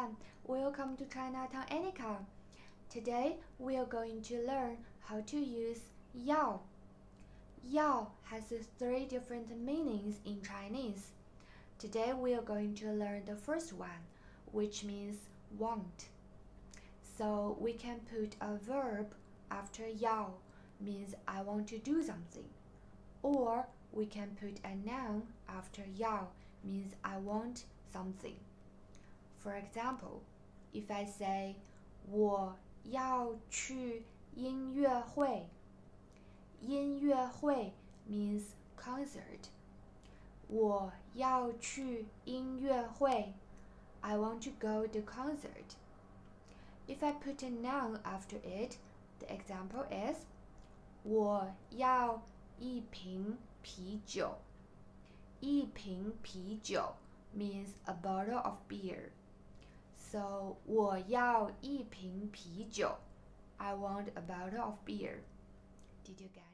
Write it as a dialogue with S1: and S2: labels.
S1: everyone, welcome to Chinatown Anika. Today we are going to learn how to use yao. Yao has three different meanings in Chinese. Today we are going to learn the first one, which means want. So we can put a verb after yao, means I want to do something. Or we can put a noun after yao, means I want something. For example, if I say 我要去音乐会，音乐会 means concert. 我要去音乐会 I want to go to concert. If I put a noun after it, the example is 我要一瓶啤酒，一瓶啤酒 means a bottle of beer. So 我要一瓶啤酒 I want a bottle of beer. Did you get it?